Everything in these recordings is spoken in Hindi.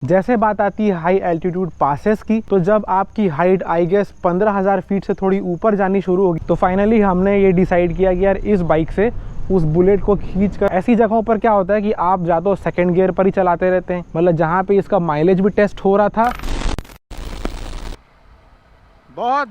जैसे बात आती है हाई एल्टीट्यूड पासेस की, तो जब आपकी हाइट आई गेस 15,000 फीट से थोड़ी ऊपर जानी शुरू होगी तो फाइनली हमने ये डिसाइड किया कि यार इस बाइक से उस बुलेट को खींचकर ऐसी जगहों पर क्या होता है कि आप या तो सेकंड गियर पर ही चलाते रहते हैं, मतलब जहाँ पे इसका माइलेज भी टेस्ट हो रहा था। बहुत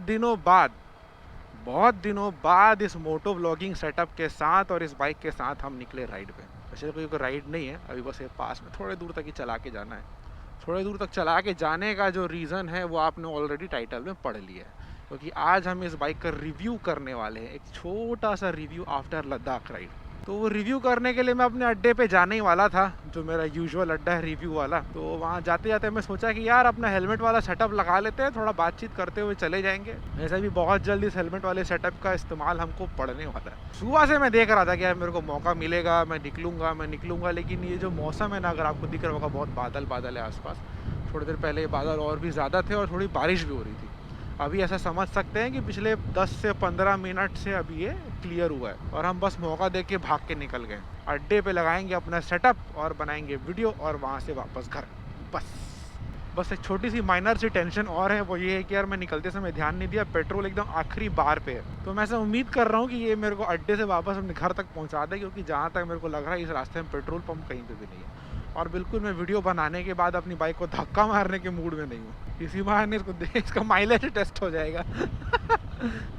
दिनों बाद इस मोटो व्लॉगिंग सेटअप के साथ और इस बाइक के साथ हम निकले राइड पे। वैसे कोई राइड नहीं है, अभी बस ये पास में थोड़े दूर तक ही चला के जाना है। थोड़े दूर तक चला के जाने का जो रीज़न है वो आपने ऑलरेडी टाइटल में पढ़ लिया है, क्योंकि आज हम इस बाइक का रिव्यू करने वाले हैं, एक छोटा सा रिव्यू आफ्टर लद्दाख राइड। तो वो रिव्यू करने के लिए मैं अपने अड्डे पे जाने ही वाला था, जो मेरा यूजुअल अड्डा है रिव्यू वाला। तो वहाँ जाते जाते मैं सोचा कि यार अपना हेलमेट वाला सेटअप लगा लेते हैं, थोड़ा बातचीत करते हुए चले जाएंगे। वैसे भी बहुत जल्द इस हेलमेट वाले सेटअप का इस्तेमाल हमको पड़ने वाला है। सुबह से मैं देख रहा था कि यार मेरे को मौका मिलेगा, मैं निकलूँगा, लेकिन ये जो मौसम है ना, अगर आपको दिख रहा होगा बहुत बादल है आसपास। थोड़ी देर पहले ये बादल और भी ज़्यादा थे और थोड़ी बारिश भी हो रही थी। अभी ऐसा समझ सकते हैं कि पिछले 10 से 15 मिनट से अभी ये क्लियर हुआ है और हम बस मौका देख के भाग के निकल गए। अड्डे पे लगाएंगे अपना सेटअप और बनाएंगे वीडियो और वहाँ से वापस घर। बस एक छोटी सी माइनर सी टेंशन और है, वो ये है कि यार मैं निकलते समय ध्यान नहीं दिया, पेट्रोल एकदम आखिरी बार पे है। तो मैं ऐसा उम्मीद कर रहा हूँ कि ये मेरे को अड्डे से वापस अपने घर तक पहुँचा दे, क्योंकि जहाँ तक मेरे को लग रहा है इस रास्ते में पेट्रोल पंप कहीं पे भी नहीं है। और बिल्कुल मैं वीडियो बनाने के बाद अपनी बाइक को धक्का मारने के मूड में नहीं हूँ। इसी बहाने इसको इसका माइलेज टेस्ट हो जाएगा।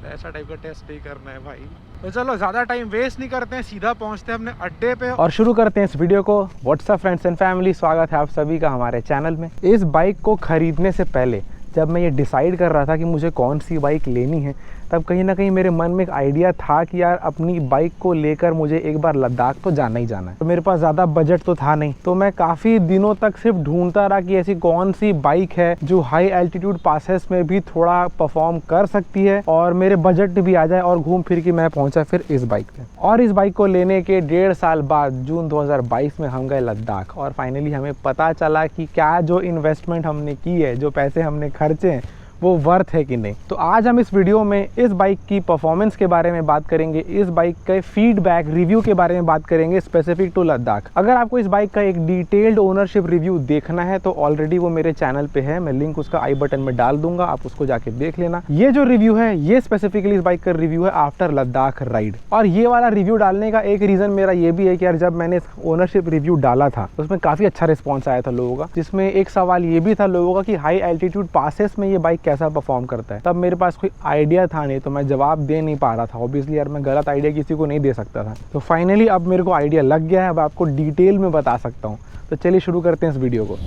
ऐसा टाइप का टेस्ट नहीं करना है भाई। तो चलो ज़्यादा टाइम वेस्ट नहीं करते हैं, सीधा पहुँचते हैं अपने अड्डे पे और शुरू करते हैं इस वीडियो को। व्हाट्सअप फ्रेंड्स एंड फैमिली, स्वागत है आप सभी का हमारे चैनल में। इस बाइक को खरीदने से पहले जब मैं ये डिसाइड कर रहा था कि मुझे कौन सी बाइक लेनी है, तब कहीं ना कहीं मेरे मन में एक आइडिया था कि यार अपनी बाइक को लेकर मुझे एक बार लद्दाख तो जाना ही जाना है। तो मेरे पास ज़्यादा बजट तो था नहीं, तो मैं काफ़ी दिनों तक सिर्फ ढूंढता रहा कि ऐसी कौन सी बाइक है जो हाई एल्टीट्यूड पासेस में भी थोड़ा परफॉर्म कर सकती है और मेरे बजट भी आ जाए। और घूम फिर के मैं पहुंचा फिर इस बाइक पे। और इस बाइक को लेने के 1.5 साल बाद जून 2022 में हम गए लद्दाख और फाइनली हमें पता चला कि क्या जो इन्वेस्टमेंट हमने की है, जो पैसे हमने खर्चे हैं, वो वर्थ है कि नहीं। तो आज हम इस वीडियो में इस बाइक की परफॉर्मेंस के बारे में बात करेंगे, इस बाइक के फीडबैक रिव्यू के बारे में बात करेंगे स्पेसिफिक टू लद्दाख। अगर आपको इस बाइक का एक डिटेल्ड ओनरशिप रिव्यू देखना है तो ऑलरेडी वो मेरे चैनल पे है, मैं लिंक उसका आई बटन में डाल दूंगा, आप उसको जाके देख लेना। ये जो रिव्यू है ये स्पेसिफिकली इस बाइक का रिव्यू है आफ्टर लद्दाख राइड। और ये वाला रिव्यू डालने का एक रीजन मेरा ये भी है कि यार जब मैंने ओनरशिप रिव्यू डाला था उसमें काफी अच्छा रिस्पॉन्स आया था लोगों का, जिसमें एक सवाल ये भी था लोगों का कि हाई एल्टीट्यूड पासेस में ये बाइक कैसा परफॉर्म करता है। तब मेरे पास कोई आइडिया था नहीं, तो मैं जवाब दे नहीं पा रहा था। ऑब्वियसली यार मैं गलत आइडिया किसी को नहीं दे सकता था। तो फाइनली अब मेरे को आइडिया लग गया है, अब आपको डिटेल में बता सकता हूँ। तो चलिए शुरू करते हैं इस वीडियो को।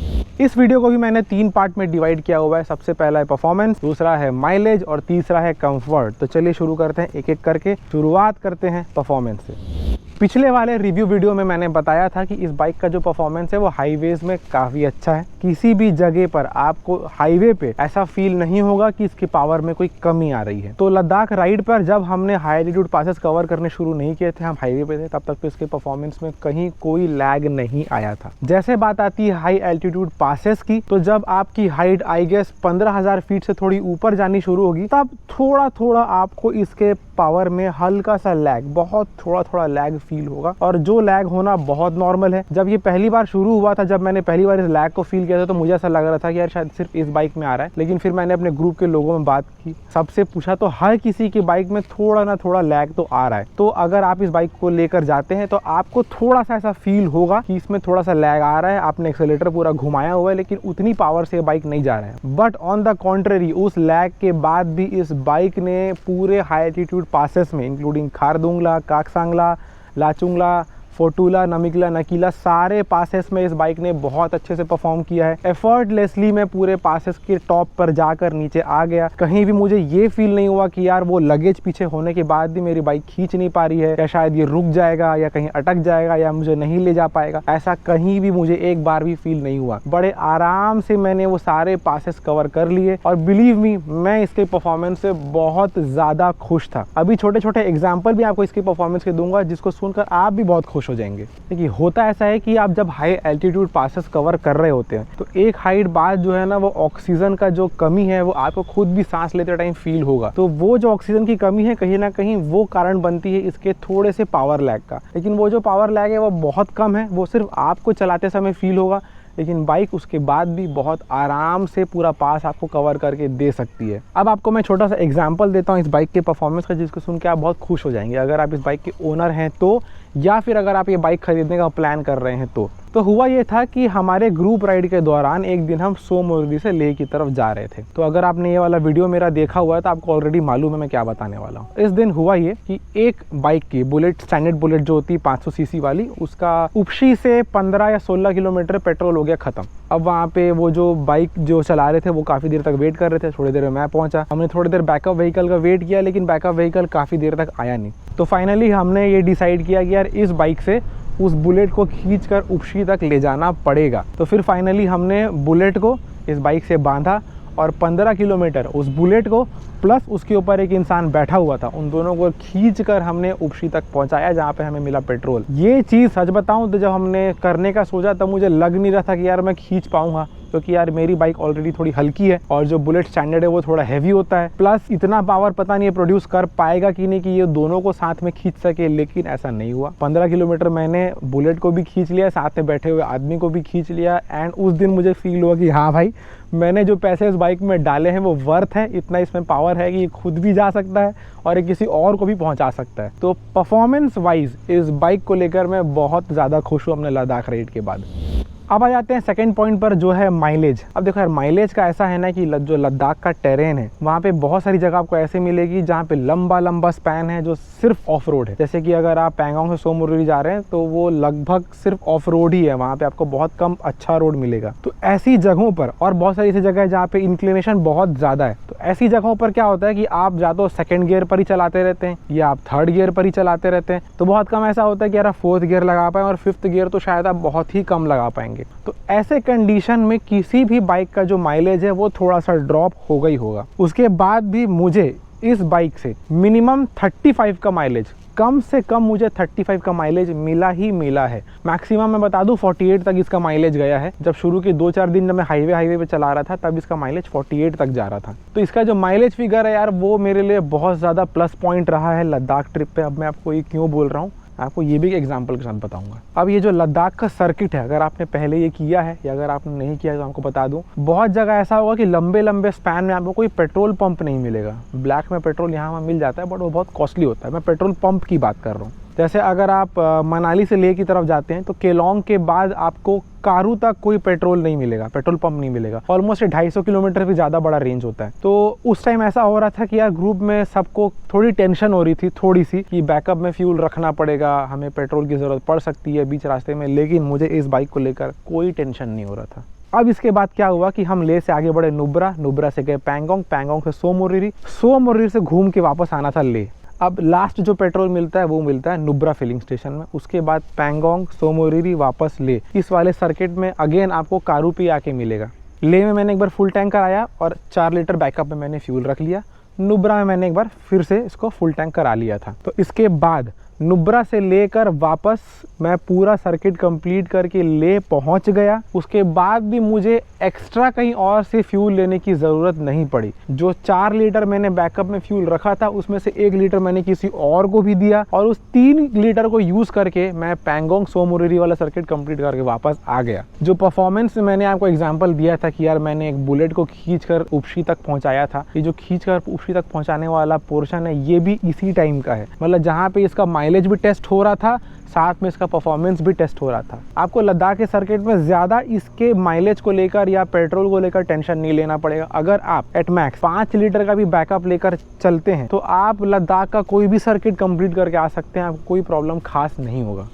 इस वीडियो को भी मैंने 3 पार्ट में डिवाइड किया हुआ है। सबसे पहला है परफॉर्मेंस, दूसरा है माइलेज और तीसरा है कंफर्ट। तो चलिए शुरू करते हैं एक एक करके। शुरुआत करते हैं परफॉर्मेंस से। पिछले वाले रिव्यू वीडियो में मैंने बताया था कि इस बाइक का जो परफॉर्मेंस है वो हाईवेज में काफ़ी अच्छा है। किसी भी जगह पर आपको हाईवे पे ऐसा फील नहीं होगा कि इसकी पावर में कोई कमी आ रही है। तो लद्दाख राइड पर जब हमने हाई एल्टीट्यूड पासेस कवर करने शुरू नहीं किए थे, हम हाईवे पे थे, तब तक तो इसके परफॉर्मेंस में कहीं कोई लैग नहीं आया था। जैसे बात आती है हाई एल्टीट्यूड पासेस की, तो जब आपकी हाइट आई गेस 15,000 फीट से थोड़ी ऊपर जानी शुरू होगी तब थोड़ा थोड़ा आपको इसके पावर में हल्का सा लैग, बहुत थोड़ा लैग फील होगा। और जो लैग होना बहुत नॉर्मल है। जब ये पहली बार शुरू हुआ था, जब मैंने पहली बार इस लैग को फील किया था, तो मुझे ऐसा लग रहा था कि यार शायद सिर्फ इस बाइक में आ रहा है। लेकिन फिर मैंने अपने ग्रुप के लोगों में बात की, सबसे पूछा, तो हर किसी की बाइक में थोड़ा ना थोड़ा लैग तो आ रहा है। तो अगर आप इस बाइक को लेकर जाते हैं तो आपको थोड़ा सा ऐसा फील होगा कि इसमें थोड़ा सा लैग आ रहा है, आपने एक्सेलेरेटर पूरा घुमाया हुआ है लेकिन उतनी पावर से बाइक नहीं जा रहा है। बट ऑन द कॉन्ट्ररी, उस लैग के बाद भी इस बाइक ने पूरे हाई एल्टीट्यूड पासेस में इंक्लूडिंग खारदुंगला, काकसांगला, लाचुंगला, फोटूला, नमिकला, नकीला, सारे पासेस में इस बाइक ने बहुत अच्छे से परफॉर्म किया है। एफर्टलेसली मैं पूरे पासेस के टॉप पर जाकर नीचे आ गया। कहीं भी मुझे ये फील नहीं हुआ कि यार वो लगेज पीछे होने के बाद भी मेरी बाइक खींच नहीं पा रही है, या शायद ये रुक जाएगा या कहीं अटक जाएगा या मुझे नहीं ले जा पाएगा। ऐसा कहीं भी मुझे एक बार भी फील नहीं हुआ। बड़े आराम से मैंने वो सारे पासेस कवर कर लिए और बिलीव मी, मैं इसके परफॉर्मेंस से बहुत ज़्यादा खुश था। अभी छोटे छोटे एग्जाम्पल भी आपको इसके परफॉर्मेंस के दूंगा, जिसको सुनकर आप भी बहुत खुश हो जाएंगे। देखिए होता ऐसा है कि आप जब हाई एल्टीट्यूड पासेस कवर कर रहे होते हैं तो एक हाइट बाद जो है ना, वो ऑक्सीजन का जो कमी है वो आपको खुद भी सांस लेते टाइम फील होगा। तो वो जो ऑक्सीजन की कमी है कहीं ना कहीं वो कारण बनती है इसके थोड़े से पावर लैग का। लेकिन वो जो पावर लैग है वो बहुत कम है, वो सिर्फ आपको चलाते समय फील होगा। लेकिन बाइक उसके बाद भी बहुत आराम से पूरा पास आपको कवर करके दे सकती है। अब आपको मैं छोटा सा एग्जांपल देता हूँ इस बाइक के परफॉर्मेंस का, जिसको सुन के आप बहुत खुश हो जाएंगे अगर आप इस बाइक के ओनर हैं तो, या फिर अगर आप ये बाइक खरीदने का प्लान कर रहे हैं तो हुआ ये था कि हमारे ग्रुप राइड के दौरान एक दिन हम सोमोरी से लेह की तरफ जा रहे थे। तो अगर आपने ये वाला वीडियो मेरा देखा हुआ है तो आपको ऑलरेडी मालूम है मैं क्या बताने वाला हूँ। इस दिन हुआ ये कि एक बाइक की बुलेट, स्टैंडर्ड बुलेट जो होती है 500 सीसी वाली, उसका उपशी से 15 या 16 किलोमीटर पेट्रोल हो गया खत्म। अब वहाँ पे वो जो बाइक जो चला रहे थे वो काफ़ी देर तक वेट कर रहे थे। थोड़ी देर में मैं पहुँचा, हमने थोड़ी देर बैकअप व्हीकल का वेट किया, लेकिन बैकअप व्हीकल काफ़ी देर तक आया नहीं। तो फाइनली हमने ये डिसाइड किया कि यार इस बाइक से उस बुलेट को खींचकर उपशी तक ले जाना पड़ेगा। तो फिर फाइनली हमने बुलेट को इस बाइक से बांधा और 15 किलोमीटर उस बुलेट को प्लस उसके ऊपर एक इंसान बैठा हुआ था, उन दोनों को खींचकर हमने उपशी तक पहुंचाया जहां पे हमें मिला पेट्रोल। ये चीज़ सच बताऊं तो जब हमने करने का सोचा तब मुझे लग नहीं रहा था कि यार मैं खींच पाऊंगा, क्योंकि यार मेरी बाइक ऑलरेडी थोड़ी हल्की है और जो बुलेट स्टैंडर्ड है वो थोड़ा हैवी होता है, प्लस इतना पावर पता नहीं प्रोड्यूस कर पाएगा कि नहीं कि ये दोनों को साथ में खींच सके। लेकिन ऐसा नहीं हुआ। 15 किलोमीटर मैंने बुलेट को भी खींच लिया, साथ में बैठे हुए आदमी को भी खींच लिया। एंड उस दिन मुझे फील हुआ कि हाँ भाई, मैंने जो पैसे इस बाइक में डाले हैं वो वर्थ है। इतना इसमें पावर है कि ये खुद भी जा सकता है और ये किसी और को भी पहुंचा सकता है। तो परफॉर्मेंस वाइज इस बाइक को लेकर मैं बहुत ज़्यादा खुश हूँ अपने लद्दाख राइड के बाद। अब आ जाते हैं सेकंड पॉइंट पर, जो है माइलेज। अब देखो यार, माइलेज का ऐसा है ना कि जो लद्दाख का टेरेन है वहाँ पे बहुत सारी जगह आपको ऐसे मिलेगी जहाँ पे लंबा लंबा स्पैन है जो सिर्फ ऑफ रोड है। जैसे कि अगर आप पैंगोंग से सोमोरी जा रहे हैं तो वो लगभग सिर्फ ऑफ रोड ही है, वहाँ पे आपको बहुत कम अच्छा रोड मिलेगा। तो ऐसी जगहों पर, और बहुत सारी ऐसी जगह है जहाँ पे इंक्लिनेशन बहुत ज़्यादा है, तो ऐसी जगहों पर क्या होता है कि आप या तो सेकेंड गियर पर ही चलाते रहते हैं या आप थर्ड गियर पर ही चलाते रहते हैं। तो बहुत कम ऐसा होता है कि यार आप फोर्थ गियर लगा पाएँ, और फिफ्थ गियर तो शायद आप बहुत ही कम लगा पाएंगे। तो ऐसे कंडीशन में किसी भी बाइक का जो माइलेज है वो थोड़ा सा ड्रॉप होगा ही होगा। उसके बाद भी मुझे इस बाइक से मिनिमम 35 का माइलेज, कम से कम मुझे 35 का माइलेज मिला ही मिला है। मैक्सिमम मैं बता दूं 48 तक इसका माइलेज गया है। जब शुरू के 2-4 दिन जब मैं हाईवे पे चला रहा था तब इसका माइलेज 48 तक जा रहा था। तो इसका जो माइलेज फिगर है यार वो मेरे लिए बहुत ज़्यादा प्लस पॉइंट रहा है लद्दाख ट्रिप पे। अब मैं आपको ये क्यों बोल रहा हूँ, आपको ये भी एक एग्जांपल के साथ बताऊंगा। अब ये जो लद्दाख का सर्किट है, अगर आपने पहले ये किया है या अगर आपने नहीं किया तो आपको बता दूं, बहुत जगह ऐसा होगा कि लंबे लंबे स्पैन में आपको कोई पेट्रोल पंप नहीं मिलेगा। ब्लैक में पेट्रोल यहाँ मिल जाता है बट वो बहुत कॉस्टली होता है। मैं पेट्रोल पंप की बात कर रहा हूँ। जैसे अगर आप मनाली से लेह की तरफ जाते हैं तो केलोंग के बाद आपको कारू तक कोई पेट्रोल नहीं मिलेगा, पेट्रोल पंप नहीं मिलेगा। ऑलमोस्ट 250 किलोमीटर भी ज़्यादा बड़ा रेंज होता है। तो उस टाइम ऐसा हो रहा था कि यार ग्रुप में सबको थोड़ी टेंशन हो रही थी, थोड़ी सी, कि बैकअप में फ्यूल रखना पड़ेगा, हमें पेट्रोल की ज़रूरत पड़ सकती है बीच रास्ते में। लेकिन मुझे इस बाइक को लेकर कोई टेंशन नहीं हो रहा था। अब इसके बाद क्या हुआ कि हम लेह से आगे बढ़े नुब्रा, नुब्रा से गए पैंगोंग, पैंगोंग से सोमोरी, सोमोरी से घूम के वापस आना था लेह। अब लास्ट जो पेट्रोल मिलता है वो मिलता है नुब्रा फिलिंग स्टेशन में। उसके बाद पैंगोंग, सोमोरी, वापस लेह। इस वाले सर्किट में अगेन आपको कारूपी आके मिलेगा। लेह में मैंने एक बार फुल टैंक कराया और 4 लीटर बैकअप में मैंने फ्यूल रख लिया। नुब्रा में मैंने एक बार फिर से इसको फुल टैंक करा लिया था। तो इसके बाद नुब्रा से लेकर वापस मैं पूरा सर्किट कंप्लीट करके लेह पहुंच गया। उसके बाद भी मुझे एक्स्ट्रा कहीं और से फ्यूल लेने की ज़रूरत नहीं पड़ी। जो 4 लीटर मैंने बैकअप में फ्यूल रखा था उसमें से 1 लीटर मैंने किसी और को भी दिया और उस 3 लीटर को यूज़ करके मैं पैंगोंग सोमोरी वाला सर्किट कंप्लीट करके वापस आ गया। जो परफॉर्मेंस मैंने आपको एग्जाम्पल दिया था कि यार मैंने एक बुलेट को खींच कर उपशी तक पहुँचाया था, ये जो खींच कर उपशी तक पहुँचाने वाला पोर्शन है ये भी इसी टाइम का है। मतलब जहाँ पे इसका माइलेज भी टेस्ट हो रहा था, साथ में इसका परफॉर्मेंस भी टेस्ट हो रहा था। आपको लद्दाख के सर्किट में ज़्यादा इसके माइलेज को लेकर या पेट्रोल को लेकर टेंशन नहीं लेना पड़ेगा। अगर आप एट मैक्स 5 लीटर का भी बैकअप लेकर चलते हैं तो आप लद्दाख का कोई भी सर्किट कंप्लीट करके आ सकते हैं, आपको कोई प्रॉब्लम खास नहीं होगा।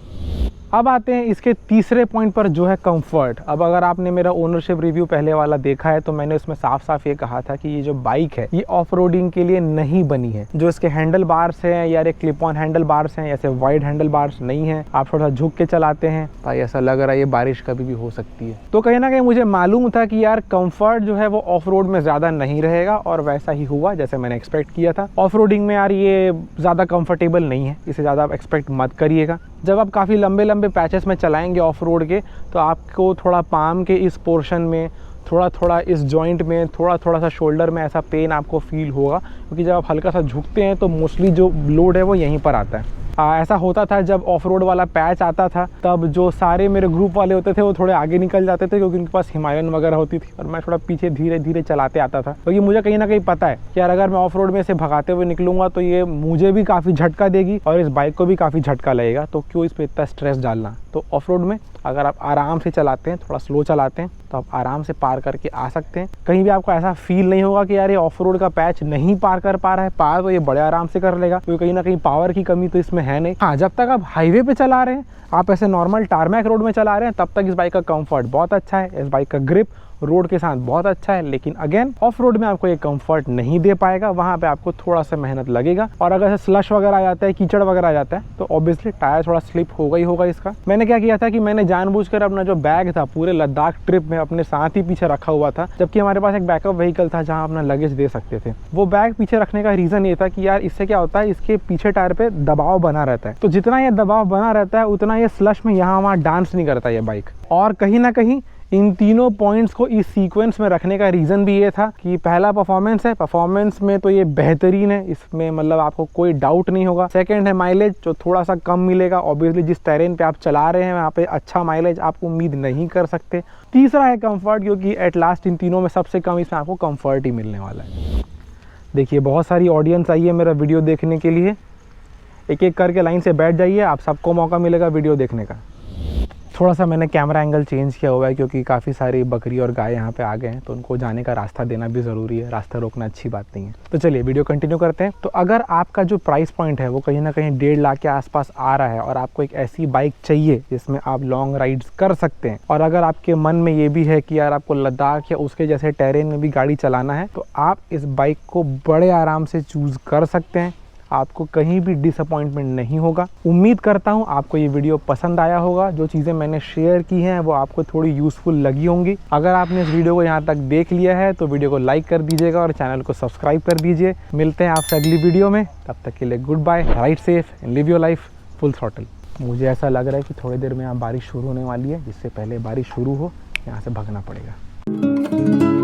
अब आते हैं इसके तीसरे पॉइंट पर, जो है कंफर्ट। अब अगर आपने मेरा ओनरशिप रिव्यू पहले वाला देखा है तो मैंने उसमें साफ साफ ये कहा था कि ये जो बाइक है ये ऑफ रोडिंग के लिए नहीं बनी है। जो इसके हैंडल बार्स हैं यार, ये क्लिप ऑन हैंडल बार्स हैं, ऐसे वाइड हैंडल बार्स नहीं है। आप थोड़ा झुक के चलाते हैं भाई, ऐसा लग रहा है ये बारिश कभी भी हो सकती है। तो कहीं ना कहीं मुझे मालूम था कि यार कंफर्ट जो है वो ऑफ रोड में ज़्यादा नहीं रहेगा, और वैसा ही हुआ जैसे मैंने एक्सपेक्ट किया था। ऑफ रोडिंग में यार ये ज़्यादा कंफर्टेबल नहीं है, इसे ज़्यादा आप एक्सपेक्ट मत करिएगा। जब आप काफ़ी लंबे लंबे पैचेस में चलाएंगे ऑफ रोड के तो आपको थोड़ा पाम के इस पोर्शन में, थोड़ा थोड़ा इस जॉइंट में, थोड़ा थोड़ा सा शोल्डर में ऐसा पेन आपको फील होगा, क्योंकि जब आप हल्का सा झुकते हैं तो मोस्टली जो लोड है वो यहीं पर आता है। ऐसा होता था जब ऑफ रोड वाला पैच आता था, तब जो सारे मेरे ग्रुप वाले होते थे वो थोड़े आगे निकल जाते थे क्योंकि उनके पास हिमालयन वगैरह होती थी और मैं थोड़ा पीछे धीरे धीरे चलाते आता था, क्योंकि मुझे कहीं ना कहीं पता है कि यार अगर मैं ऑफ रोड में से भगाते हुए निकलूंगा तो ये मुझे भी काफ़ी झटका देगी और इस बाइक को भी काफ़ी झटका लगेगा, तो क्यों इस पर इतना स्ट्रेस डालना। तो ऑफ रोड में अगर आप आराम से चलाते हैं, थोड़ा स्लो चलाते हैं, तो आप आराम से पार करके आ सकते हैं। कहीं भी आपको ऐसा फील नहीं होगा कि यार ये ऑफ रोड का पैच नहीं पार कर पा रहा है, पार तो ये बड़े आराम से कर लेगा, क्योंकि कहीं ना कहीं पावर की कमी तो इसमें है नहीं। हाँ, जब तक आप हाईवे पे चला रहे हैं, आप ऐसे नॉर्मल टारमैक रोड में चला रहे हैं, तब तक इस बाइक का कंफर्ट बहुत अच्छा है, इस बाइक का ग्रिप रोड के साथ बहुत अच्छा है। लेकिन अगेन ऑफ रोड में आपको ये कंफर्ट नहीं दे पाएगा, वहाँ पे आपको थोड़ा सा मेहनत लगेगा। और अगर स्लश वगैरह आ जाता है, कीचड़ वगैरह आ जाता है, तो ऑब्वियसली टायर थोड़ा स्लिप होगा ही होगा इसका। मैंने क्या किया था कि मैंने जानबूझकर अपना जो बैग था पूरे लद्दाख ट्रिप में अपने साथ ही पीछे रखा हुआ था, जबकि हमारे पास एक बैकअप व्हीकल था जहाँ अपना लगेज दे सकते थे। वो बैग पीछे रखने का रीज़न ये था कि यार इससे क्या होता है, इसके पीछे टायर पे दबाव बना रहता है, तो जितना ये दबाव बना रहता है उतना ये स्लश में यहाँ वहाँ डांस नहीं करता ये बाइक। और कहीं ना कहीं इन तीनों पॉइंट्स को इस सीक्वेंस में रखने का रीज़न भी ये था कि पहला परफॉर्मेंस है, परफॉर्मेंस में तो ये बेहतरीन है, इसमें मतलब आपको कोई डाउट नहीं होगा। सेकंड है माइलेज, जो थोड़ा सा कम मिलेगा, ऑब्वियसली जिस टेरेन पे आप चला रहे हैं वहाँ पे अच्छा माइलेज आप उम्मीद नहीं कर सकते। तीसरा है कंफर्ट, क्योंकि एट लास्ट इन तीनों में सबसे कम इसमें आपको कंफर्ट ही मिलने वाला है। देखिए बहुत सारी ऑडियंस आई है मेरा वीडियो देखने के लिए, एक एक करके लाइन से बैठ जाइए, आप सबको मौका मिलेगा वीडियो देखने का। थोड़ा सा मैंने कैमरा एंगल चेंज किया हुआ है क्योंकि काफ़ी सारी बकरी और गाय यहाँ पे आ गए हैं, तो उनको जाने का रास्ता देना भी ज़रूरी है, रास्ता रोकना अच्छी बात नहीं है। तो चलिए वीडियो कंटिन्यू करते हैं। तो अगर आपका जो प्राइस पॉइंट है वो कहीं ना कहीं 1.5 लाख के आसपास आ रहा है और आपको एक ऐसी बाइक चाहिए जिसमें आप लॉन्ग राइड्स कर सकते हैं, और अगर आपके मन में ये भी है कि यार आपको लद्दाख या उसके जैसे टेरेन में भी गाड़ी चलाना है, तो आप इस बाइक को बड़े आराम से चूज़ कर सकते हैं। आपको कहीं भी डिसअपॉइंटमेंट नहीं होगा। उम्मीद करता हूँ आपको ये वीडियो पसंद आया होगा, जो चीज़ें मैंने शेयर की हैं वो आपको थोड़ी यूज़फुल लगी होंगी। अगर आपने इस वीडियो को यहाँ तक देख लिया है तो वीडियो को लाइक कर दीजिएगा और चैनल को सब्सक्राइब कर दीजिए। मिलते हैं आपसे अगली वीडियो में, तब तक के लिए good bye, ride safe and live your life full throttle. मुझे ऐसा लग रहा है कि थोड़ी देर में यहाँ बारिश शुरू होने वाली है, जिससे पहले बारिश शुरू हो यहाँ से भागना पड़ेगा।